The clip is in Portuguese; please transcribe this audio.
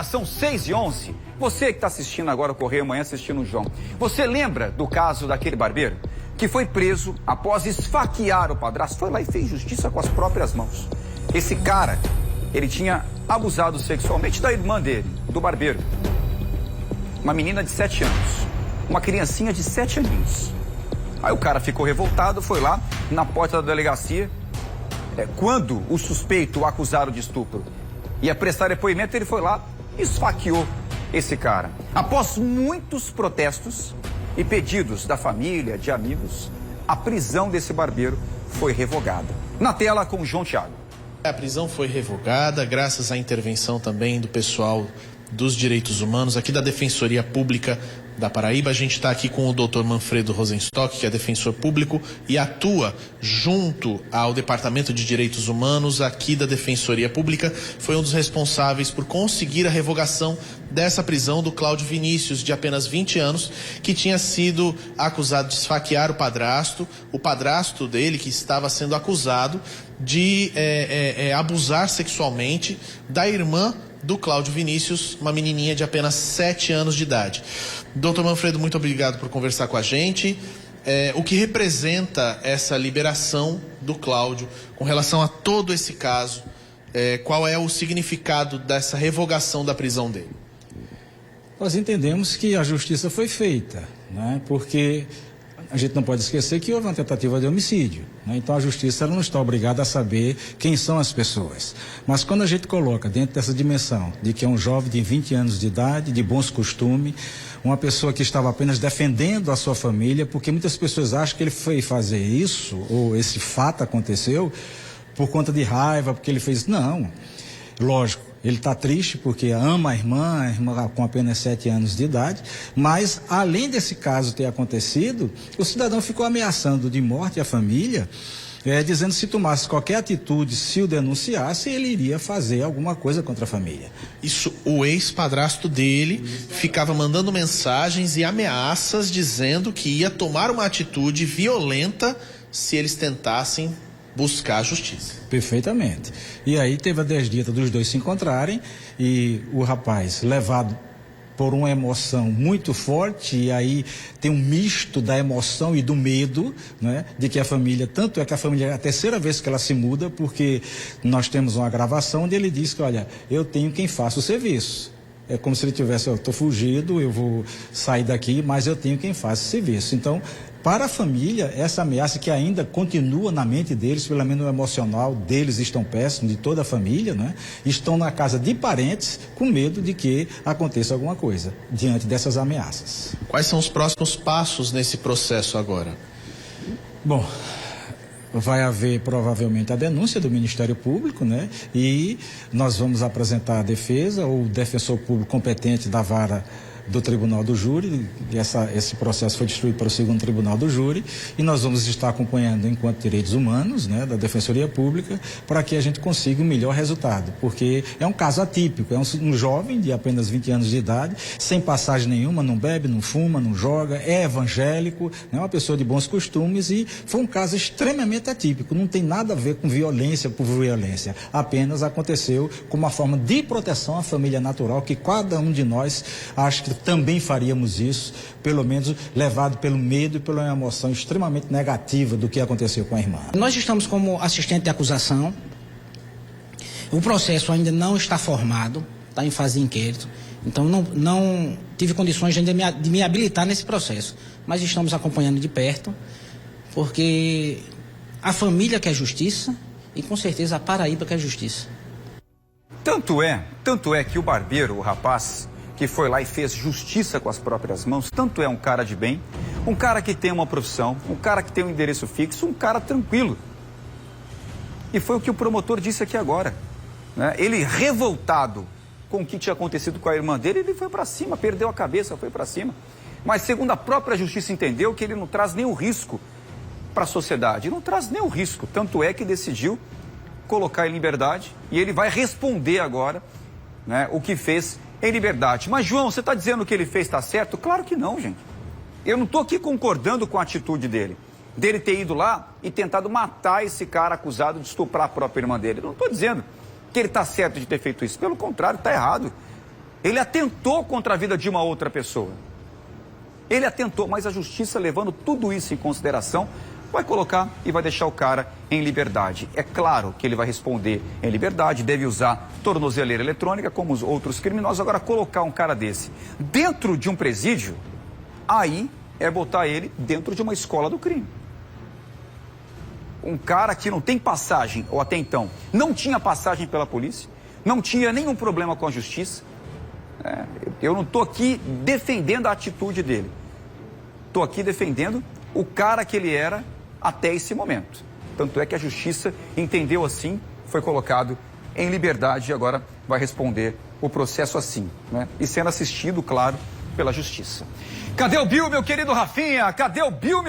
são 6h11. Você que está assistindo agora o Correio Amanhã, assistindo o João. Você lembra do caso daquele barbeiro que foi preso após esfaquear o padrasto? Foi lá e fez justiça com as próprias mãos. Esse cara, ele tinha abusado sexualmente da irmã dele, do barbeiro. Uma menina de 7 anos. Uma criancinha de 7 aninhos. Aí o cara ficou revoltado, foi lá na porta da delegacia. Quando o suspeito, o acusado de estupro, ia prestar depoimento, ele foi lá e esfaqueou esse cara. Após muitos protestos e pedidos da família, de amigos, a prisão desse barbeiro foi revogada. Na tela com o João Thiago. A prisão foi revogada graças à intervenção também do pessoal dos direitos humanos, aqui da Defensoria Pública da Paraíba. A gente está aqui com o Dr. Manfredo Rosenstock, que é defensor público e atua junto ao Departamento de Direitos Humanos aqui da Defensoria Pública. Foi um dos responsáveis por conseguir a revogação dessa prisão do Cláudio Vinícius, de apenas 20 anos, que tinha sido acusado de esfaquear o padrasto dele, que estava sendo acusado de abusar sexualmente da irmã do Cláudio Vinícius, uma menininha de apenas 7 anos de idade. Doutor Manfredo, muito obrigado por conversar com a gente. O que representa essa liberação do Cláudio com relação a todo esse caso? Qual é o significado dessa revogação da prisão dele? Nós entendemos que a justiça foi feita, né? Porque a gente não pode esquecer que houve uma tentativa de homicídio, né? Então a justiça ela não está obrigada a saber quem são as pessoas. Mas quando a gente coloca dentro dessa dimensão de que é um jovem de 20 anos de idade, de bons costumes, uma pessoa que estava apenas defendendo a sua família, porque muitas pessoas acham que ele foi fazer isso, ou esse fato aconteceu, por conta de raiva, porque ele fez... Não, lógico. Ele está triste porque ama a irmã com apenas 7 anos de idade, mas além desse caso ter acontecido, o cidadão ficou ameaçando de morte a família, dizendo que se tomasse qualquer atitude, se o denunciasse, ele iria fazer alguma coisa contra a família. Isso, o ex-padrasto dele ficava mandando mensagens e ameaças dizendo que ia tomar uma atitude violenta se eles tentassem buscar a justiça. Perfeitamente. E aí teve a desdita dos dois se encontrarem e o rapaz, levado por uma emoção muito forte, e aí tem um misto da emoção e do medo, né, de que a família, tanto é que a família é a terceira vez que ela se muda, porque nós temos uma gravação onde ele diz que, olha, eu tenho quem faça o serviço. É como se ele tivesse, eu estou fugido, eu vou sair daqui, mas eu tenho quem faça o serviço. Então, para a família, essa ameaça que ainda continua na mente deles, pelo menos no emocional deles estão péssimos, de toda a família, né? Estão na casa de parentes com medo de que aconteça alguma coisa diante dessas ameaças. Quais são os próximos passos nesse processo agora? Bom, vai haver provavelmente a denúncia do Ministério Público, né? E nós vamos apresentar a defesa ou o defensor público competente da vara do Tribunal do Júri, esse processo foi distribuído para o 2º Tribunal do Júri, e nós vamos estar acompanhando enquanto direitos humanos, né, da Defensoria Pública, para que a gente consiga um melhor resultado, porque é um caso atípico, é um jovem de apenas 20 anos de idade, sem passagem nenhuma, não bebe, não fuma, não joga, é evangélico, é uma pessoa de bons costumes, e foi um caso extremamente atípico, não tem nada a ver com violência por violência, apenas aconteceu como uma forma de proteção à família natural, que cada um de nós acha que também faríamos isso, pelo menos levado pelo medo e pela emoção extremamente negativa do que aconteceu com a irmã. Nós estamos como assistente de acusação, o processo ainda não está formado, está em fase de inquérito, então não tive condições ainda de me habilitar nesse processo, mas estamos acompanhando de perto, porque a família quer justiça e com certeza a Paraíba quer justiça. Tanto é que o barbeiro, o rapaz que foi lá e fez justiça com as próprias mãos, tanto é um cara de bem, um cara que tem uma profissão, um cara que tem um endereço fixo, um cara tranquilo. E foi o que o promotor disse aqui agora, né? Ele, revoltado com o que tinha acontecido com a irmã dele, ele foi para cima, perdeu a cabeça, foi para cima. Mas segundo a própria justiça entendeu que ele não traz nenhum risco para a sociedade, não traz nenhum risco, tanto é que decidiu colocar em liberdade e ele vai responder agora, né, o que fez em liberdade. Mas, João, você está dizendo que ele fez está certo? Claro que não, gente. Eu não estou aqui concordando com a atitude dele ter ido lá e tentado matar esse cara acusado de estuprar a própria irmã dele. Eu não estou dizendo que ele está certo de ter feito isso. Pelo contrário, está errado. Ele atentou contra a vida de uma outra pessoa. Ele atentou, mas a justiça, levando tudo isso em consideração, vai colocar e vai deixar o cara em liberdade. É claro que ele vai responder em liberdade, deve usar tornozeleira eletrônica, como os outros criminosos. Agora, colocar um cara desse dentro de um presídio, aí é botar ele dentro de uma escola do crime. Um cara que não tem passagem, ou até então, não tinha passagem pela polícia, não tinha nenhum problema com a justiça. Eu não estou aqui defendendo a atitude dele. Estou aqui defendendo o cara que ele era até esse momento. Tanto é que a justiça entendeu assim, foi colocado em liberdade e agora vai responder o processo assim, né? E sendo assistido, claro, pela justiça. Cadê o Bill, meu querido Rafinha? Cadê o Bill, meu